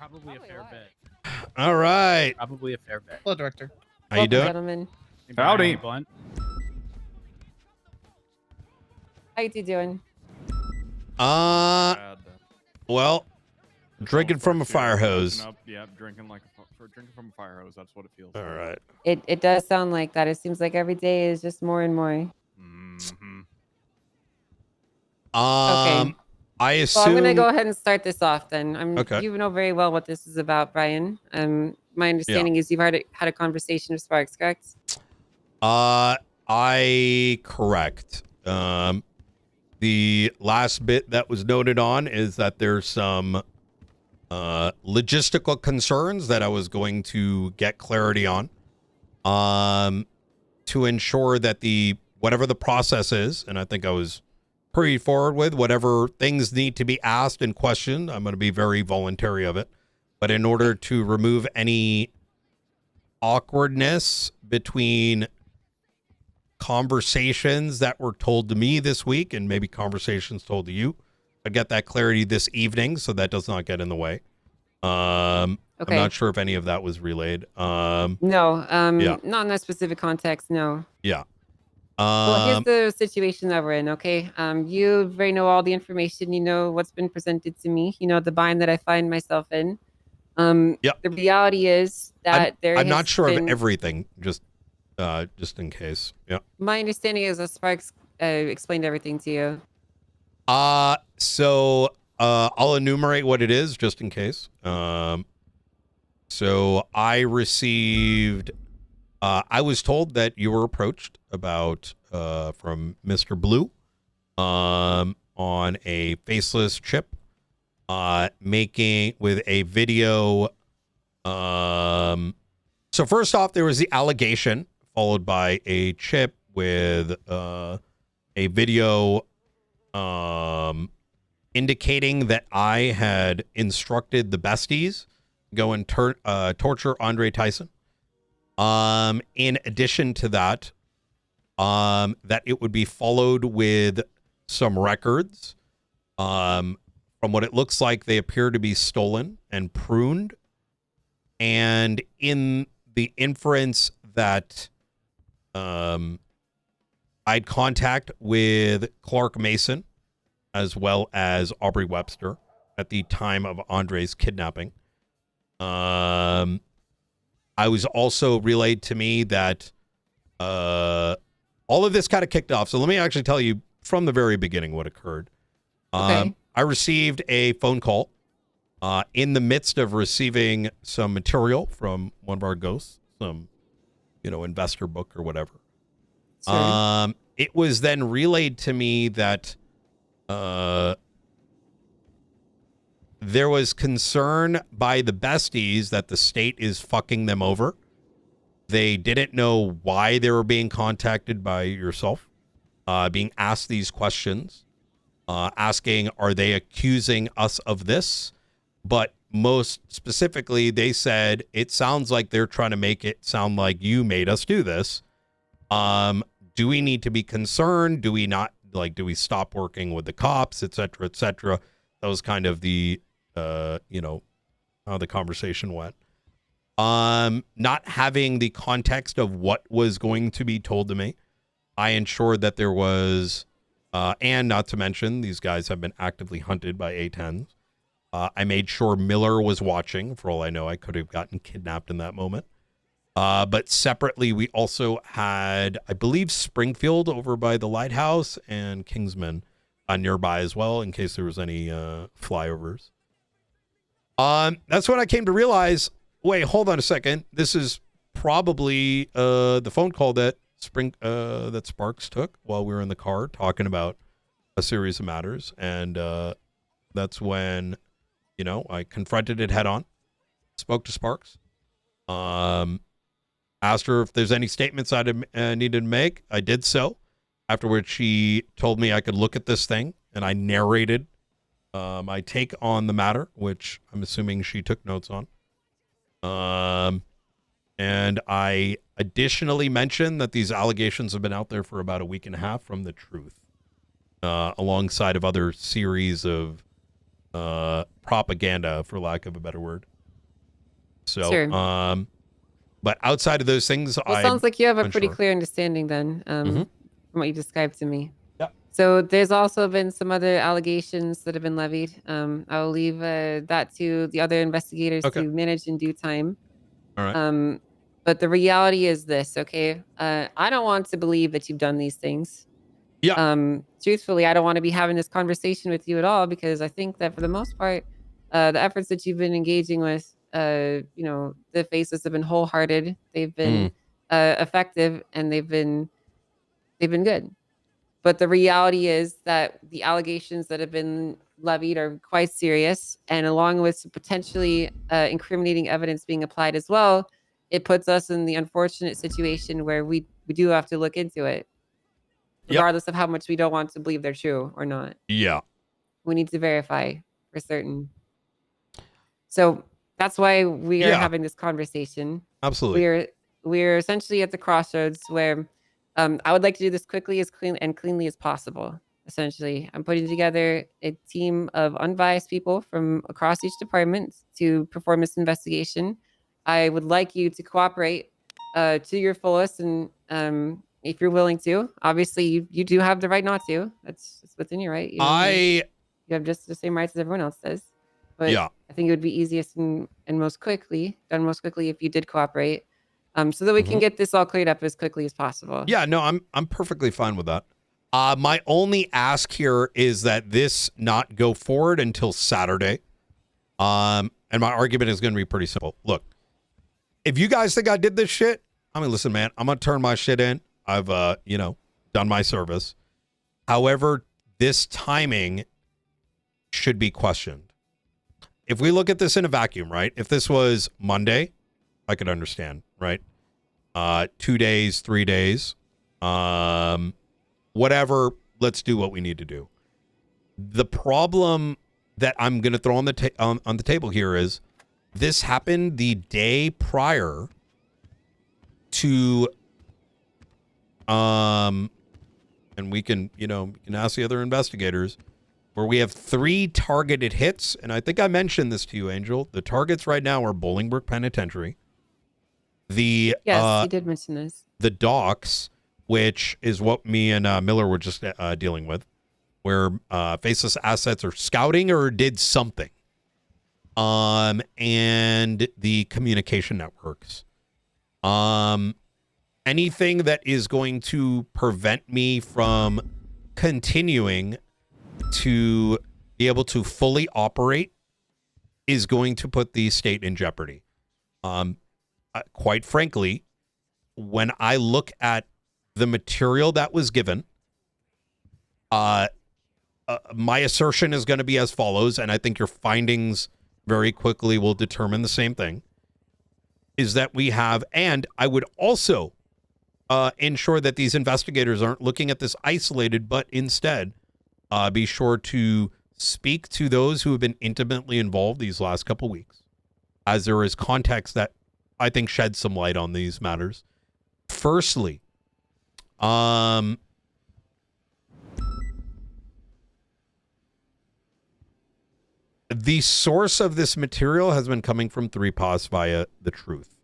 Probably a fair bit. All right. Probably a fair bit. Hello, Director. How you doing? Gentlemen. Hey, Howdy. Blunt. How you two doing? Well, drinking from a fire hose. Yeah, drinking from a fire hose. That's what it feels. All right. It does sound like that. It seems like every day is just more and more. Mm-hmm. Okay. I assume. So I'm gonna go ahead and start this off then. Okay. You know very well what this is about, Brian. My understanding is you've had a conversation with Sparks, correct? Correct. The last bit that was noted on is that there's some logistical concerns that I was going to get clarity on, to ensure that whatever the process is, and I think I was pretty forward with whatever things need to be asked and questioned. I'm going to be very voluntary of it, but in order to remove any awkwardness between conversations that were told to me this week and maybe conversations told to you, I get that clarity this evening so that does not get in the way. I'm not sure if any of that was relayed. No, yeah. not in that specific context, no. Yeah. Well, here's the situation that we're in, okay? You very know all the information, you know what's been presented to me, you know the bind that I find myself in. Yeah. The reality is that I'm not sure of everything, just in case. Yeah. My understanding is that Sparks explained everything to you. So I'll enumerate what it is just in case. So I received, I was told that you were approached about, from Mr. Blue, on a Faceless chip, making with a video. So first off, there was the allegation followed by a chip with, a video, indicating that I had instructed the besties go and torture Andre Tyson. In addition to that, that it would be followed with some records. From what it looks like, they appear to be stolen and pruned. And in the inference that I'd contact with Clark Mason as well as Aubrey Webster at the time of Andre's kidnapping. I was also relayed to me that all of this kind of kicked off. So let me actually tell you from the very beginning what occurred. Okay. I received a phone call in the midst of receiving some material from one of our ghosts, some, investor book or whatever. Sure. It was then relayed to me that there was concern by the besties that the state is fucking them over. They didn't know why they were being contacted by yourself, being asked these questions, asking, are they accusing us of this? But most specifically, they said, it sounds like they're trying to make it sound like you made us do this. Do we need to be concerned? Do we not? Do we stop working with the cops, et cetera, et cetera? That was kind of the, how the conversation went. Not having the context of what was going to be told to me, I ensured that there was, and not to mention, these guys have been actively hunted by A10s. I made sure Miller was watching. For all I know, I could have gotten kidnapped in that moment. But separately, we also had, I believe, Springfield over by the lighthouse and Kingsman nearby as well, in case there was any flyovers. That's when I came to realize, wait, hold on a second. This is probably the phone call that Sparks took while we were in the car talking about a series of matters. And that's when, I confronted it head on, spoke to Sparks. Asked her if there's any statements I needed to make. I did so. Afterwards, she told me I could look at this thing, and I narrated my take on the matter, which I'm assuming she took notes on. And I additionally mentioned that these allegations have been out there for about a week and a half from the truth, alongside of other series of propaganda, for lack of a better word. So, Sure. but outside of those things, Well, sounds like you have a pretty unsure. clear understanding then, from what you described to me. Yeah. So there's also been some other allegations that have been levied. I'll leave that to the other investigators Okay. to manage in due time. All right. But the reality is this, okay? I don't want to believe that you've done these things. Yeah. Truthfully, I don't want to be having this conversation with you at all because I think that for the most part, the efforts that you've been engaging with, the Faceless have been wholehearted. They've been effective, and they've been good. But the reality is that the allegations that have been levied are quite serious, and along with some potentially incriminating evidence being applied as well, it puts us in the unfortunate situation where we do have to look into it, Yep. regardless of how much we don't want to believe they're true or not. Yeah. We need to verify for certain. So that's why we are Yeah. having this conversation. Absolutely. We're essentially at the crossroads where I would like to do this quickly as cleanly as possible. Essentially, I'm putting together a team of unbiased people from across each department to perform this investigation. I would like you to cooperate to your fullest, and if you're willing to, obviously you do have the right not to. That's within your right. You have just the same rights as everyone else does. But Yeah. I think it would be easiest and most quickly if you did cooperate, so that we can get this all cleared up as quickly as possible. Yeah, no, I'm perfectly fine with that. My only ask here is that this not go forward until Saturday. And my argument is going to be pretty simple. Look, if you guys think I did this shit, I mean, listen, man, I'm going to turn my shit in. I've, done my service. However, this timing should be questioned. If we look at this in a vacuum, right? If this was Monday, I could understand, right? 2 days, 3 days, whatever. Let's do what we need to do. The problem that I'm going to throw on the on the table here is this happened the day prior to, and we can ask the other investigators, where we have 3 targeted hits. And I think I mentioned this to you, Angel. The targets right now are Bolingbrook Penitentiary. Yes, you did mention this. The docks, which is what me and Miller were just dealing with, where Faceless Assets are scouting or did something. And the communication networks. Anything that is going to prevent me from continuing to be able to fully operate is going to put the state in jeopardy. Quite frankly, when I look at the material that was given, my assertion is going to be as follows, and I think your findings very quickly will determine the same thing, is that we have, and I would also ensure that these investigators aren't looking at this isolated, but instead be sure to speak to those who have been intimately involved these last couple weeks, as there is context that I think sheds some light on these matters. Firstly, the source of this material has been coming from 3POS via the truth.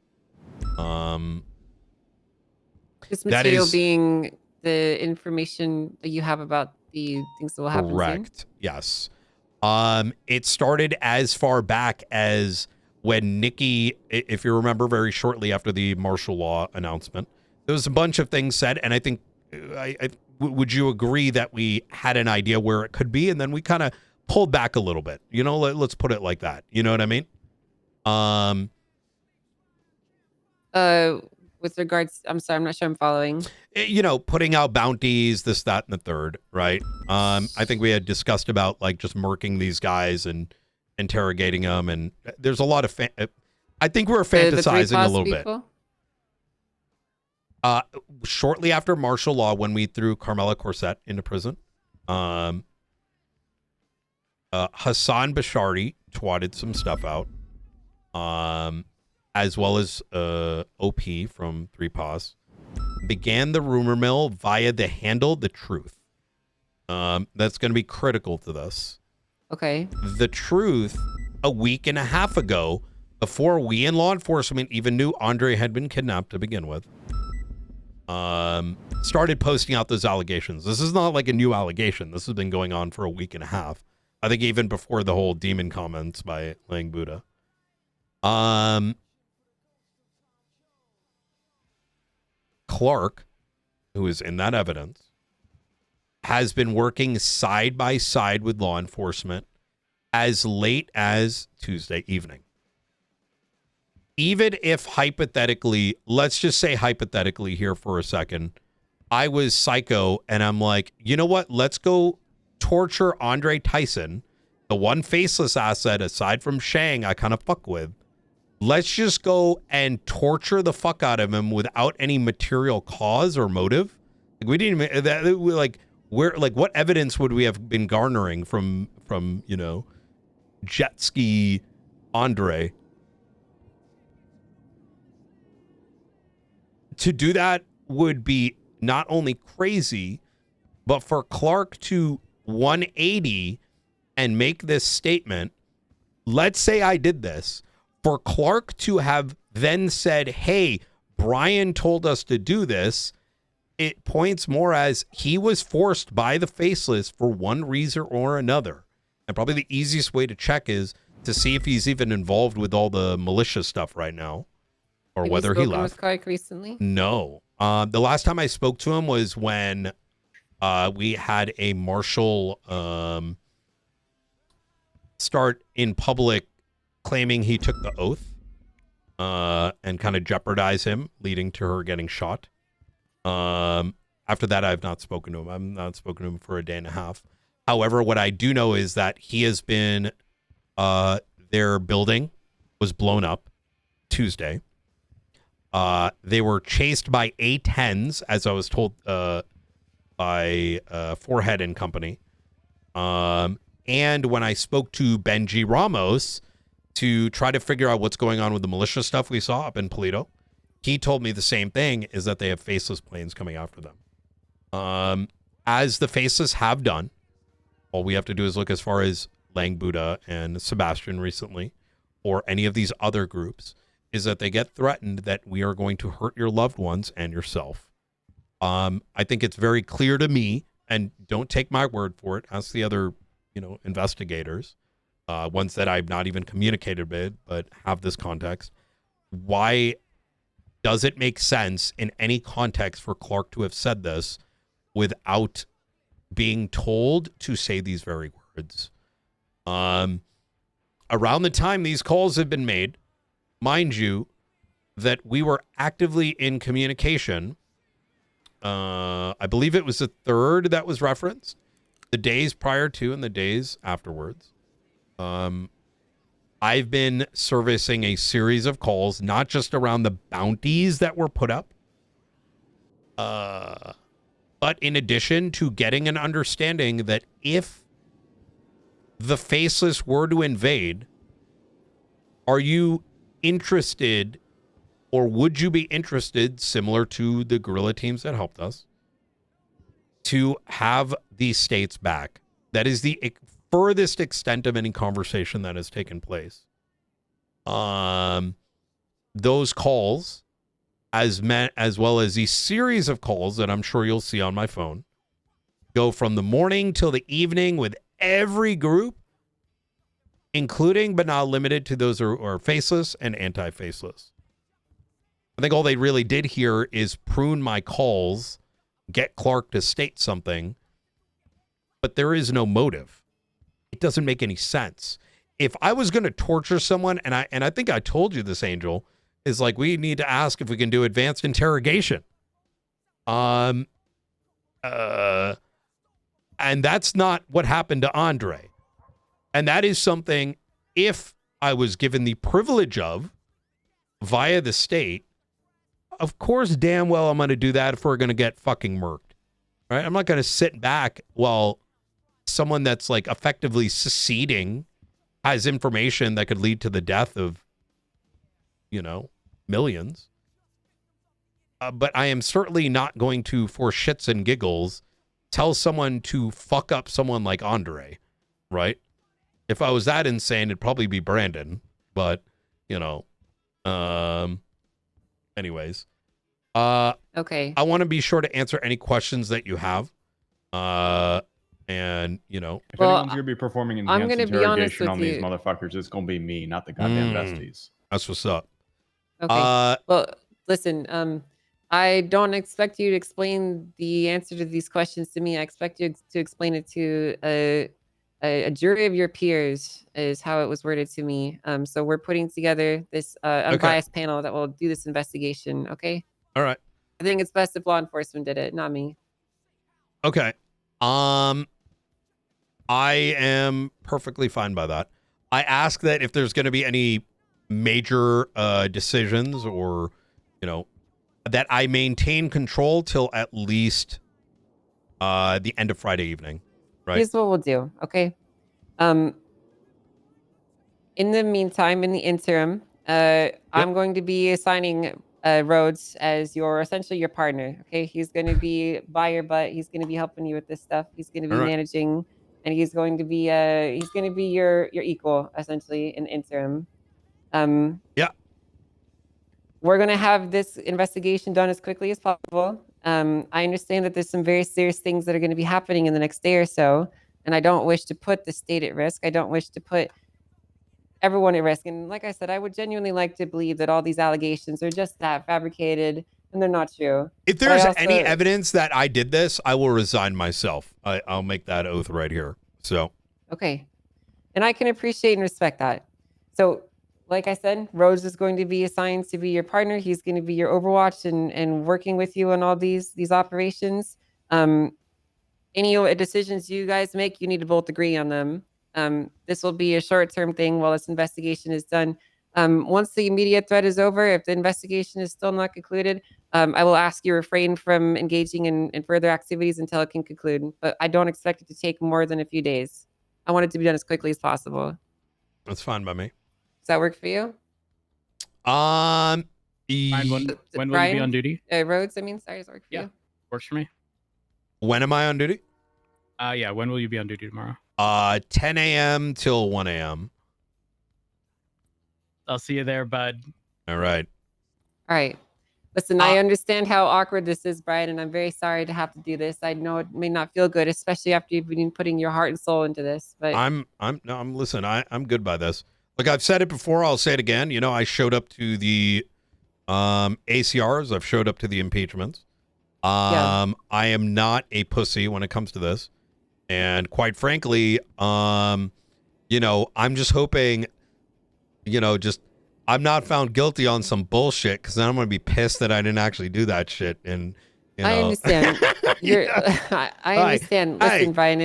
This material being the information that you have about the things that will happen soon? Correct. Yes. It started as far back as when Nikki, if you remember, very shortly after the martial law announcement, there was a bunch of things said, and I think, would you agree that we had an idea where it could be, and then we kind of pulled back a little bit? Let's put it like that. You know what I mean? With regards, I'm sorry, I'm not sure I'm following. Putting out bounties, this, that, and the third, right? I think we had discussed about just murking these guys and interrogating them, and there's a lot of I think we're fantasizing a little people? bit. Shortly after martial law, when we threw Carmela Corset into prison, Hassan Bashardi twatted some stuff out, as well as OP from 3POS, began the rumor mill via the handle The Truth. That's going to be critical to this. Okay. The Truth, a week and a half ago, before we in law enforcement even knew Andre had been kidnapped to begin with, started posting out those allegations. This is not like a new allegation. This has been going on for a week and a half. I think even before the whole demon comments by Lang Buddha. Clark, who is in that evidence, has been working side by side with law enforcement as late as Tuesday evening. Even if hypothetically, let's just say hypothetically here for a second, I was psycho and I'm like, you know what? Let's go torture Andre Tyson, the one faceless asset aside from Shang I kind of fuck with. Let's just go and torture the fuck out of him without any material cause or motive. Like we didn't even that like where like what evidence would we have been garnering from you know jet ski Andre? To do that would be not only crazy, but for Clark to 180 and make this statement, let's say I did this, for Clark to have then said, hey, Brian told us to do this, it points more as he was forced by the Faceless for one reason or another. And probably the easiest way to check is to see if he's even involved with all the militia stuff right now. Or Have whether you he spoken left. with Clark recently? No. The last time I spoke to him was when we had a marshal start in public claiming he took the oath and kind of jeopardize him, leading to her getting shot. After that, I've not spoken to him. I've not spoken to him for a day and a half. However, what I do know is that he has been, their building was blown up Tuesday. They were chased by A-10s, as I was told by Forehead and Company. And when I spoke to Benji Ramos to try to figure out what's going on with the militia stuff we saw up in Polito, he told me the same thing, is that they have Faceless planes coming after them. As the Faceless have done, all we have to do is look as far as Lang Buddha and Sebastian recently, or any of these other groups, is that they get threatened that we are going to hurt your loved ones and yourself. I think it's very clear to me, and don't take my word for it, ask the other, investigators, ones that I've not even communicated with, but have this context. Why does it make sense in any context for Clark to have said this without being told to say these very words? Around the time these calls have been made, mind you, that we were actively in communication. I believe it was the 3rd that was referenced, the days prior to and the days afterwards. I've been servicing a series of calls, not just around the bounties that were put up, but in addition to getting an understanding that if the Faceless were to invade, are you interested, or would you be interested, similar to the guerrilla teams that helped us, to have these states back? That is the furthest extent of any conversation that has taken place. Those calls, as well as the series of calls that I'm sure you'll see on my phone, go from the morning till the evening with every group, including but not limited to those who are faceless and anti-faceless. I think all they really did here is prune my calls, get Clark to state something, but there is no motive. It doesn't make any sense. If I was going to torture someone, and I think I told you this, Angel, is like, we need to ask if we can do advanced interrogation. And that's not what happened to Andre. And that is something, if I was given the privilege of, via the state, of course, damn well I'm going to do that if we're going to get fucking murked. Right? I'm not going to sit back while someone that's like effectively seceding has information that could lead to the death of, millions. But I am certainly not going to, for shits and giggles, tell someone to fuck up someone like Andre, right? If I was that insane, it'd probably be Brandon. But you know. Anyways, Okay. I want to be sure to answer any questions that you have. And you know, If Well, anyone's gonna be performing I'm enhanced gonna be honest interrogation with on these you. motherfuckers, it's gonna be me, not the goddamn Mm. besties. that's what's up. Okay. Well, listen, I don't expect you to explain the answer to these questions to me. I expect you to explain it to a jury of your peers, is how it was worded to me. So we're putting together this unbiased panel that will do this investigation. Okay. All right. I think it's best if law enforcement did it, not me. Okay. I am perfectly fine by that. I ask that if there's going to be any major decisions or, you know, that I maintain control till at least the end of Friday evening. Right. Here's what we'll do. Okay. In the meantime, in the interim, I'm going to be assigning Rhodes as essentially your partner. Okay, he's going to be by your butt. He's going to be helping you with this stuff. He's going to be All right. managing, and he's going to be your equal essentially in the interim. Yeah. We're going to have this investigation done as quickly as possible. I understand that there's some very serious things that are going to be happening in the next day or so, and I don't wish to put the state at risk. I don't wish to put everyone at risk. And like I said, I would genuinely like to believe that all these allegations are just that fabricated and they're not true. If there's any evidence that I did this, I will resign myself. I'll make that oath right here. So. Okay. And I can appreciate and respect that. So, like I said, Rose is going to be assigned to be your partner. He's going to be your Overwatch and working with you on all these operations. Any decisions you guys make, you need to both agree on them. This will be a short-term thing while this investigation is done. Once the immediate threat is over, if the investigation is still not concluded, I will ask you refrain from engaging in further activities until it can conclude. But I don't expect it to take more than a few days. I want it to be done as quickly as possible. That's fine by me. Does that work for you? When will you be on duty? Rhodes, I mean, sorry, does that work for you? Works for me. When am I on duty? Yeah, when will you be on duty tomorrow? 10 a.m. till 1 a.m. I'll see you there, bud. All right. All right. Listen, I understand how awkward this is, Brian, and I'm very sorry to have to do this. I know it may not feel good, especially after you've been putting your heart and soul into this. But I'm good by this. Like I've said it before, I'll say it again. You know, I showed up to the ACRs. I've showed up to the impeachments. I am not a pussy when it comes to this. And quite frankly, you know, I'm just hoping, you know, I'm not found guilty on some bullshit, because then I'm going to be pissed that I didn't actually do that shit. And you know. I understand. I understand. Listen, Brian,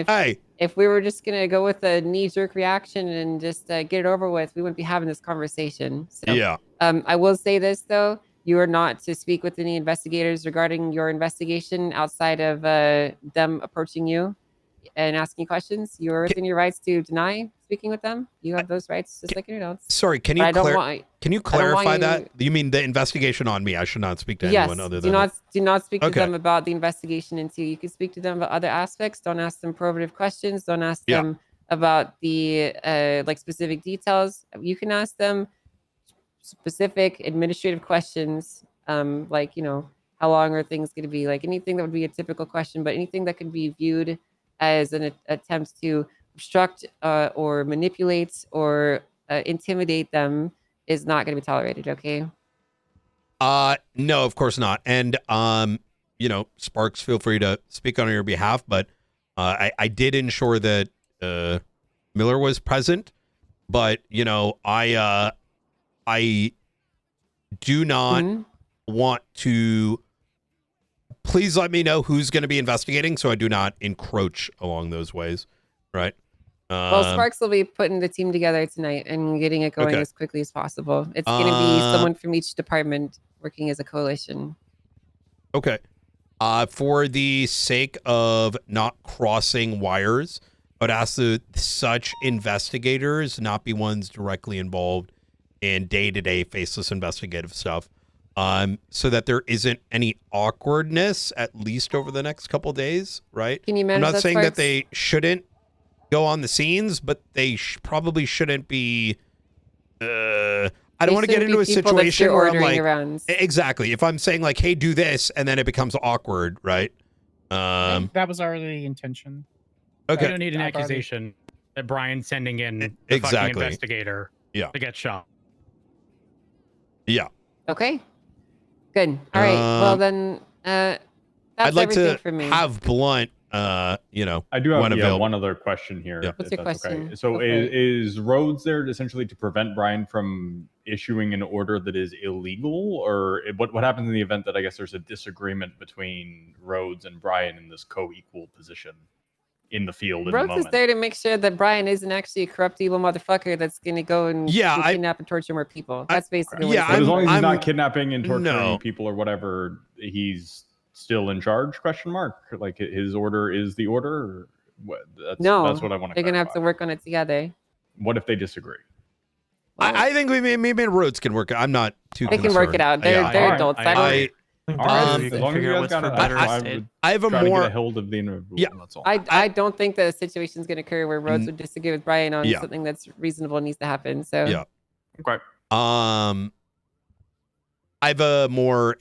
if we were just going to go with a knee-jerk reaction and just get it over with, we wouldn't be having this conversation. So, yeah. I will say this, though. You are not to speak with any investigators regarding your investigation outside of them approaching you and asking questions. You are within your rights to deny speaking with them. You have those rights just like anyone else. Sorry, can you clarify that? You mean the investigation on me? I should not speak to anyone other than do not speak to them about the investigation into you. You can speak to them about other aspects. Don't ask them probative questions. Don't ask them about the like specific details. You can ask them specific administrative questions, like, you know, how long are things going to be, like anything that would be a typical question, but anything that could be viewed as an attempt to obstruct or manipulate or intimidate them is not going to be tolerated. Okay. No, of course not. And you know, Sparks, feel free to speak on your behalf, but I did ensure that Miller was present, but you know, I do not want to. Please let me know who's going to be investigating, so I do not encroach along those ways. Right. Well, Sparks will be putting the team together tonight and getting it going as quickly as possible. It's going to be someone from each department working as a coalition. Okay. For the sake of not crossing wires, I would ask that such investigators not be ones directly involved in day-to-day faceless investigative stuff, so that there isn't any awkwardness, at least over the next couple of days, right? Can you manage I'm not that, saying Sparks? that they shouldn't go on the scenes, but they probably shouldn't be. I I don't want to get into a situation where I'm like, around. exactly. If I'm saying like, hey, do this, and then it becomes awkward, right? That was our intention. Okay. You don't need an accusation that Brian's sending in the fucking investigator to get shot. Yeah. Okay. Good. All right. Well then, that's I'd like everything to for me. have Blunt, you know, I do have available. one other question here. Yeah. What's your question? Okay. So is Rhodes there essentially to prevent Brian from issuing an order that is illegal, or what happens in the event that I guess there's a disagreement between Rhodes and Brian in this co-equal position in the field? Rhodes is there to make sure that Brian isn't actually a corrupt, evil motherfucker that's going to go and kidnap and torture more people. That's basically what as long as he's not kidnapping and torturing people or whatever, he's still in charge? Question mark. Like his order is the order. Or what? That's what I want to. They're gonna have to work on it together. What if they disagree? Well, I think maybe Rhodes can work. I'm not too. They can work it out. They're adults. As long as you guys got it, I have a try more to get a hold of the individual. Yeah. That's all. I don't think that a situation is going to occur where Rhodes would disagree with Brian on something that's reasonable and needs to happen. So yeah. Okay. I have a more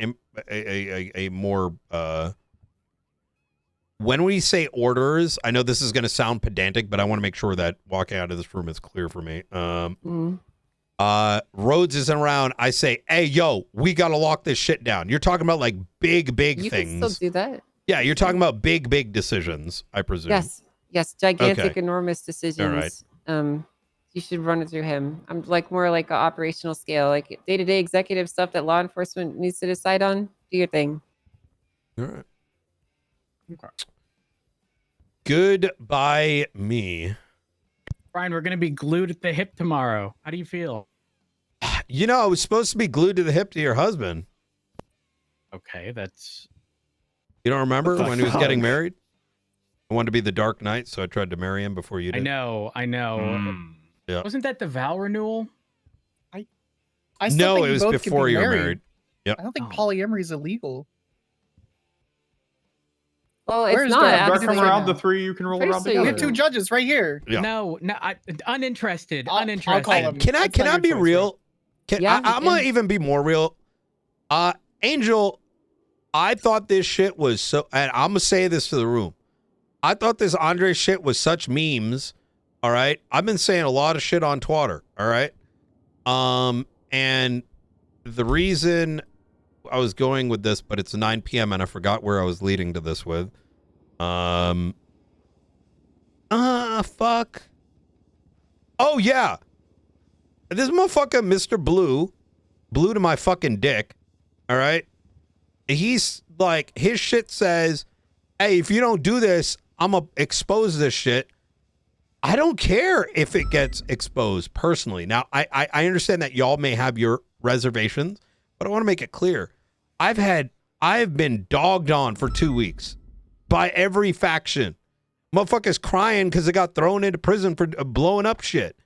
when we say orders, I know this is going to sound pedantic, but I want to make sure that walking out of this room is clear for me. Rhodes isn't around. I say, hey, yo, we got to lock this shit down. You're talking about like big things. You can still do that. Yeah, you're talking about big decisions, I presume. Yes, gigantic, enormous decisions. You should run it through him. I'm like more like an operational scale, like day-to-day executive stuff that law enforcement needs to decide on. Do your thing. All right. Okay. Goodbye, me. Brian, we're gonna be glued at the hip tomorrow. How do you feel? You know, I was supposed to be glued to the hip to your husband. Okay, that's. You don't remember when he was getting married? I wanted to be the Dark Knight, so I tried to marry him before you did. I know. Yeah. Wasn't that the vow renewal? I still think it was before you were married. Yep. I don't think polyamory is illegal. Well, it's not. From around the three, you can roll around together. We have two judges right here. Yeah. No, uninterested. I'll call him. Can I be real? I'm gonna even be more real. Angel, I thought this shit was so, and I'm gonna say this to the room. I thought this Andre shit was such memes. All right, I've been saying a lot of shit on Twitter. All right, and the reason I was going with this, but it's 9 p.m. and I forgot where I was leading to this with. Fuck. Oh yeah, this motherfucker, Mr. Blue to my fucking dick. All right, he's like, his shit says, hey, if you don't do this, I'm gonna expose this shit. I don't care if it gets exposed personally. Now, I understand that y'all may have your reservations, but I want to make it clear. I've been dogged on for 2 weeks by every faction. Motherfuckers crying because they got thrown into prison for blowing up shit.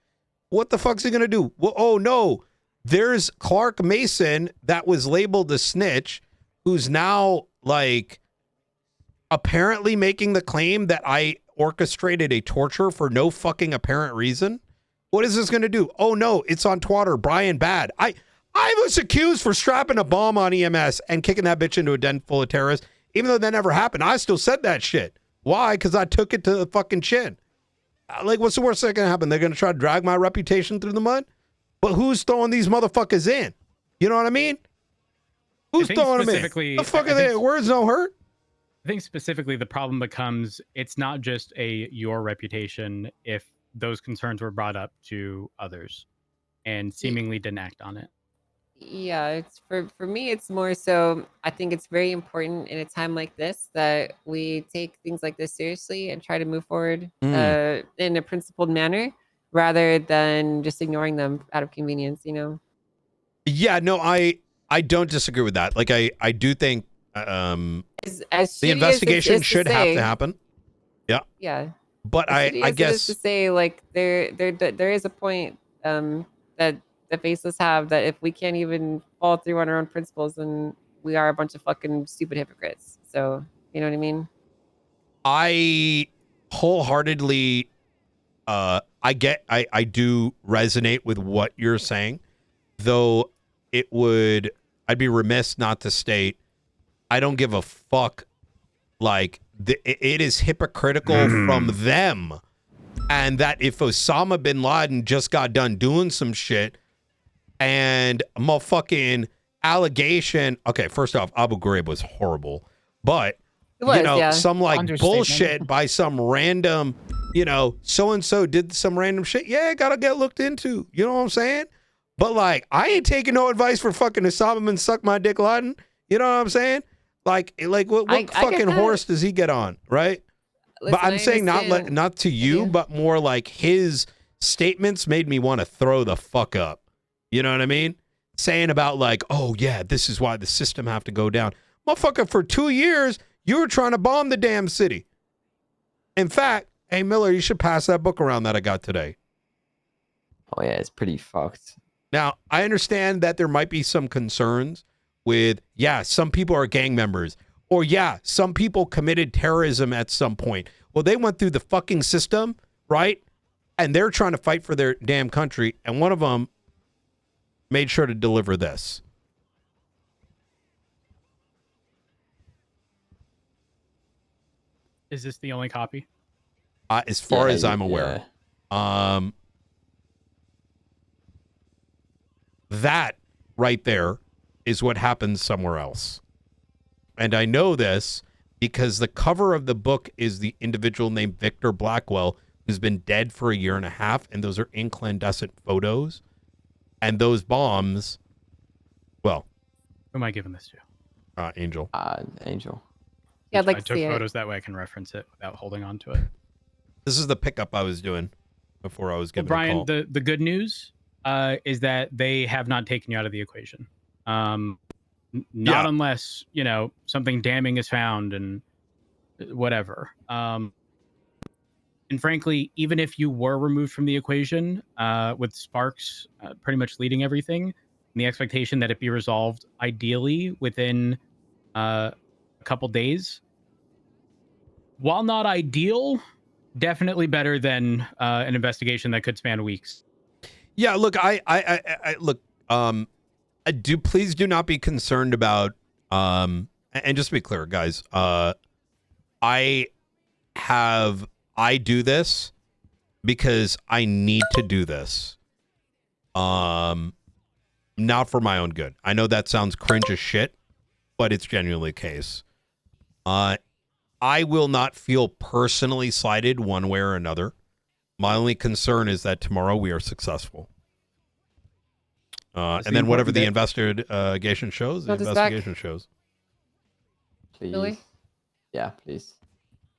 What the fuck's he gonna do? Well, oh no, there's Clark Mason that was labeled a snitch, who's now like apparently making the claim that I orchestrated a torture for no fucking apparent reason. What is this gonna do? Oh no, it's on Twitter. Brian Bad. I was accused for strapping a bomb on EMS and kicking that bitch into a den full of terrorists. Even though that never happened, I still said that shit. Why? Because I took it to the fucking chin. Like, what's the worst that's gonna happen? They're gonna try to drag my reputation through the mud? But who's throwing these motherfuckers in? You know what I mean? Who's throwing them in? The fuck are they? Words don't hurt. I think specifically the problem becomes it's not just your reputation if those concerns were brought up to others and seemingly didn't act on it. Yeah, it's for me, it's more so I think it's very important in a time like this that we take things like this seriously and try to move forward in a principled manner rather than just ignoring them out of convenience, you know? Yeah, no, I don't disagree with that. Like I do think the investigation should have to happen. Yeah. Yeah. But I guess to say like there is a point that the Faceless have that if we can't even follow through on our own principles, then we are a bunch of fucking stupid hypocrites. So, you know what I mean? I wholeheartedly I do resonate with what you're saying. though I'd be remiss not to state, I don't give a fuck. Like, it is hypocritical from them. And that if Osama bin Laden just got done doing some shit and a motherfucking allegation. Okay, first off, Abu Ghraib was horrible. But, some like bullshit by some random, so-and-so did some random shit. Yeah, gotta get looked into. You know what I'm saying? But, like, I ain't taking no advice for fucking Osama bin suck my dick Laden. You know what I'm saying? Like what fucking horse does he get on, right? Listen, but I'm saying not to you, but more like his statements made me want to throw the fuck up. You know what I mean? Saying about like, oh yeah, this is why the system have to go down. Motherfucker, for 2 years, you were trying to bomb the damn city. In fact, hey Miller, you should pass that book around that I got today. Oh yeah, it's pretty fucked. Now, I understand that there might be some concerns with, some people are gang members. Or, some people committed terrorism at some point. Well, they went through the fucking system, right? And they're trying to fight for their damn country. And one of them made sure to deliver this. Is this the only copy? As far as I'm aware. That right there is what happens somewhere else. And I know this because the cover of the book is the individual named Victor Blackwell, who's been dead for 1.5 years, and those are incandescent photos. And those bombs, well. Who am I giving this to? Angel. Angel. Yeah, I'd like I to took see photos that way I can reference it without holding on to it. This is the pickup I was doing before I was giving Brian, a call. the good news is that they have not taken you out of the equation. Not unless, something damning is found and whatever. And frankly, even if you were removed from the equation, with Sparks pretty much leading everything, and the expectation that it be resolved ideally within a couple days, while not ideal, definitely better than an investigation that could span weeks. Yeah, look, I look, please do not be concerned about, and just to be clear, guys, I do this because I need to do this. Not for my own good. I know that sounds cringe as shit, but it's genuinely the case. I will not feel personally slighted one way or another. My only concern is that tomorrow we are successful. And then whatever the investigation shows, the investigation shows. Please. Really? Yeah, please.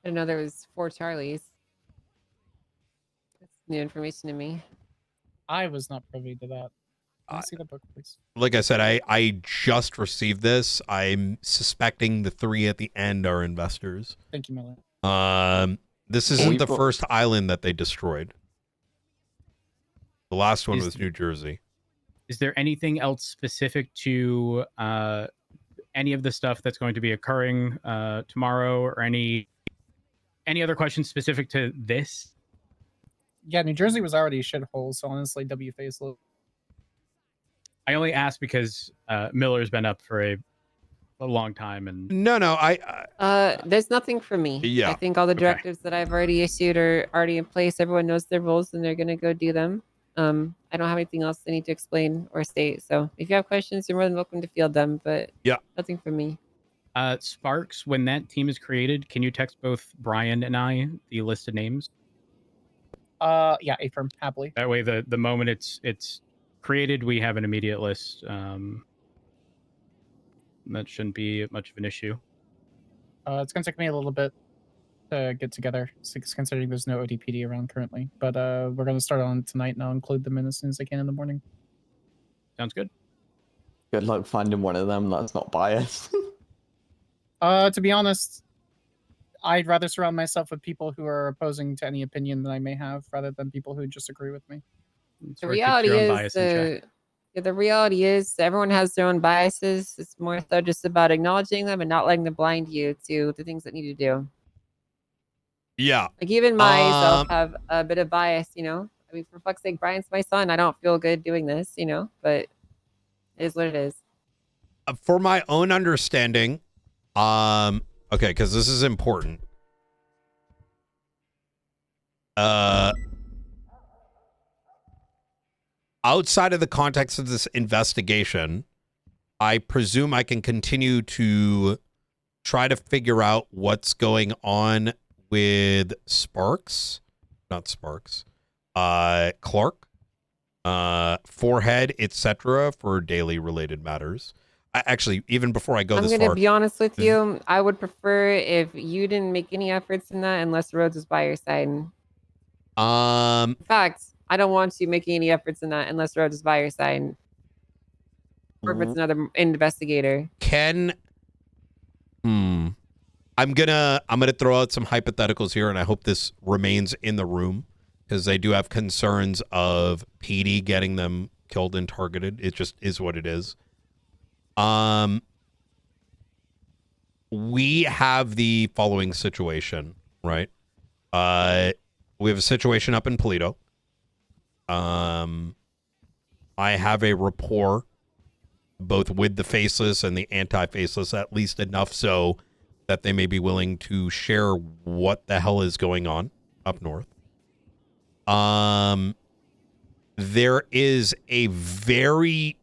I didn't know there was 4 Charlies. That's new information to me. I was not privy to that. Let me see the book, please. Like I said, I just received this. I'm suspecting the 3 at the end are investors. Thank you, Miller. This isn't the first island that they destroyed. The last one was New Jersey. Is there anything else specific to any of the stuff that's going to be occurring tomorrow, or any other questions specific to this? Yeah, New Jersey was already a shithole, so honestly, W Faceless. I only asked because Miller's been up for a long time, and no, there's nothing for me. Yeah, I think all the directives that I've already issued are already in place. Everyone knows their roles, and they're gonna go do them. I don't have anything else I need to explain or state. So if you have questions, you're more than welcome to field them. But nothing from me. Sparks, when that team is created, can you text both Brian and I the listed names? Yeah, affirm happily. That way, the moment it's created, we have an immediate list. That shouldn't be much of an issue. It's gonna take me a little bit to get together, considering there's no ODPD around currently. But we're gonna start on tonight, and I'll include them in as soon as I can in the morning. Sounds good. Good luck finding one of them that's not biased. To be honest, I'd rather surround myself with people who are opposing to any opinion that I may have, rather than people who just agree with me. The reality is everyone has their own biases. It's more so just about acknowledging them and not letting them blind you to the things that need to do. Yeah. Like even myself have a bit of bias, I mean, for fuck's sake, Brian's my son. I don't feel good doing this, but It is what it is. For my own understanding, okay, because this is important. Outside of the context of this investigation, I presume I can continue to try to figure out what's going on with Sparks, not Sparks, Clark, Forehead, etc. for daily related matters. Actually, even before I go I'm this going to far, be honest with you. I would prefer if you didn't make any efforts in that unless Rhodes was by your side. In fact, I don't want you making any efforts in that unless Rhodes is by your side. Or if it's another investigator. I'm gonna throw out some hypotheticals here, and I hope this remains in the room because they do have concerns of PD getting them killed and targeted. It just is what it is. We have the following situation, right? We have a situation up in Polito. I have a rapport both with the Faceless and the anti-Faceless, at least enough so that they may be willing to share what the hell is going on up north. There is a very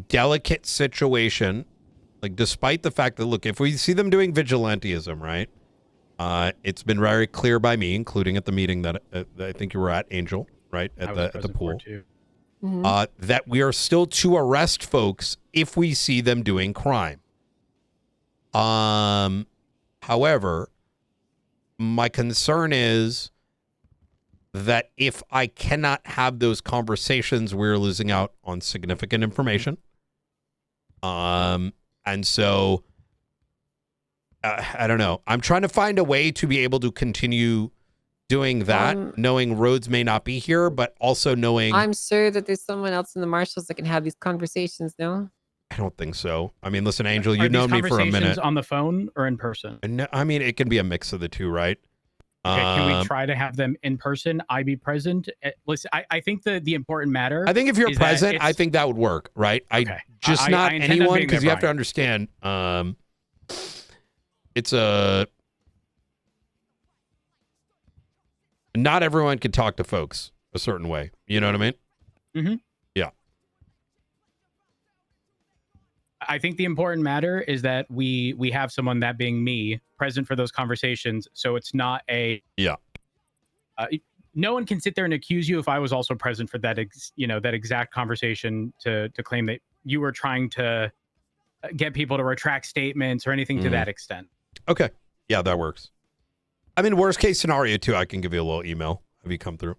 delicate situation, like despite the fact that, look, if we see them doing vigilantism, right? It's been very clear by me, including at the meeting that I think you were at, Angel, right? At the pool. That we are still to arrest folks if we see them doing crime. However, my concern is that if I cannot have those conversations, we're losing out on significant information. And so I don't know. I'm trying to find a way to be able to continue doing that, knowing Rhodes may not be here, but also knowing... I'm sure that there's someone else in the marshals that can have these conversations, no? I don't think so. I mean, listen, Angel, you've known me for a minute. On the phone or in person? I mean, it can be a mix of the two, right? Okay, can we try to have them in person? I be present. Listen, I think the important matter. I think if you're present, I think that would work, right? Okay. Just not anyone, because you have to understand. It's not everyone can talk to folks a certain way. You know what I mean? Mm-hmm. Yeah. I think the important matter is that we have someone, that being me, present for those conversations. So it's not a... Yeah. No one can sit there and accuse you if I was also present for that, that exact conversation to claim that you were trying to get people to retract statements or anything to that extent. Okay. Yeah, that works. I mean, worst case scenario, too, I can give you a little email. Have you come through?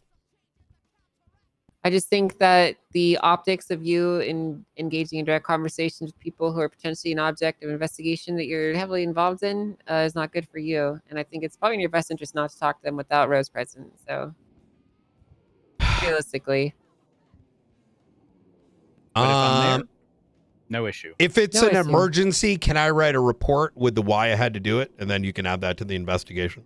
I just think that the optics of you in engaging in direct conversations with people who are potentially an object of investigation that you're heavily involved in is not good for you. And I think it's probably in your best interest not to talk to them without Rose present. So, realistically. But if I'm there, no issue. If it's an emergency, can I write a report with the why I had to do it? And then you can add that to the investigation.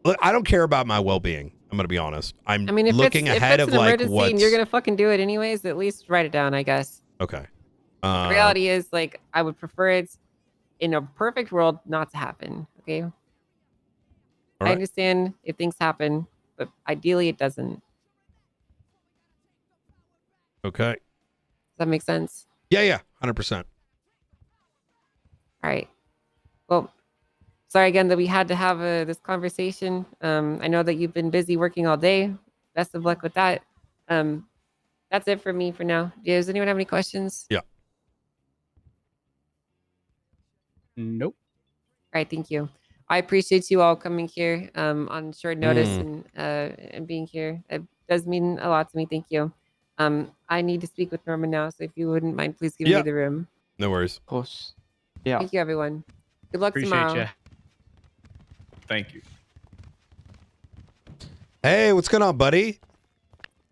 Look, I don't care about my well-being. I'm going to be honest. I mean, if looking ahead of like what's... and you're going to fucking do it anyways, at least write it down, I guess. Okay. The reality is, like, I would prefer it in a perfect world not to happen. Okay. Right. I understand if things happen, but ideally it doesn't. Okay. Does that make sense? Yeah, 100%. All right. Well, sorry again that we had to have this conversation. I know that you've been busy working all day. Best of luck with that. That's it for me for now. Does anyone have any questions? Yeah. Nope. All right, thank you. I appreciate you all coming here on short notice and being here. It does mean a lot to me. Thank you. I need to speak with Norman now, so if you wouldn't mind, please give me the room. No worries. Of course. Yeah. Thank you, everyone. Good luck Appreciate tomorrow. You. Thank you. Hey, what's going on, buddy?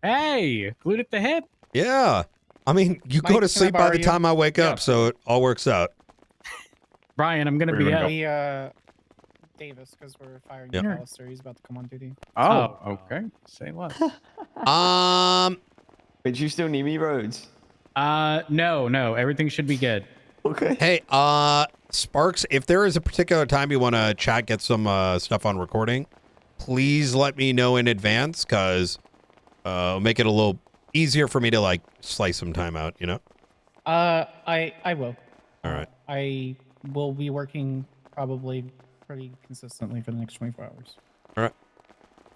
Hey, glued at the hip. Yeah. I mean, you go to sleep by the time I wake up, so it all works out. Brian, I'm going to be out. Davis, because we're firing Alistair. He's about to come on duty. Oh, okay. Say less. But you still need me, Rhodes? No, everything should be good. Okay. Hey, Sparks, if there is a particular time you want to chat, get some stuff on recording, please let me know in advance, because it'll make it a little easier for me to like slice some time out, you know? I will. All right. I will be working probably pretty consistently for the next 24 hours. All right.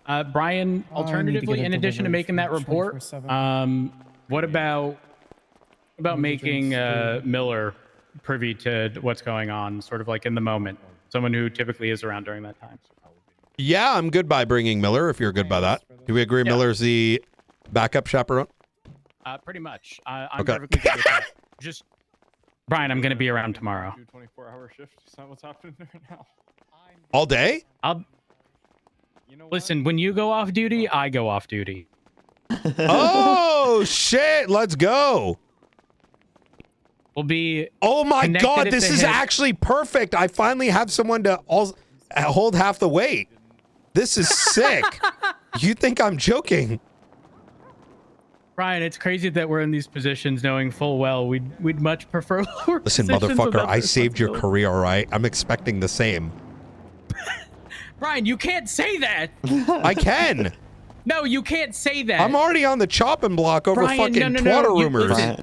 I Brian, need to get alternatively, it in addition to delivered making that for report, 24/7. what about making drinks, food. Miller privy to what's going on, sort of like in the moment? Someone who typically is around during that time. Yeah, I'm good by bringing Miller, if you're good by that. Do we agree Miller's the backup chaperone? Pretty much. I'm Okay. perfectly good with that. Just, Brian, I'm going to be around tomorrow. 24-hour shift. Is that what's happening there now? All day? You know Listen, when you go off duty, I go off duty. Oh, shit. Let's go. We'll be. Oh, my connected God. at This the is hip. actually perfect. I finally have someone to hold half the weight. This is sick. You think I'm joking? Brian, it's crazy that we're in these positions knowing full well we'd much prefer lower Listen, positions motherfucker, without I the saved your responsibility. career, all right? I'm expecting the same. Brian, you can't say that. I can. No, you can't say that. I'm already on the chopping block over Brian, fucking no, Twitter you- rumors. listen,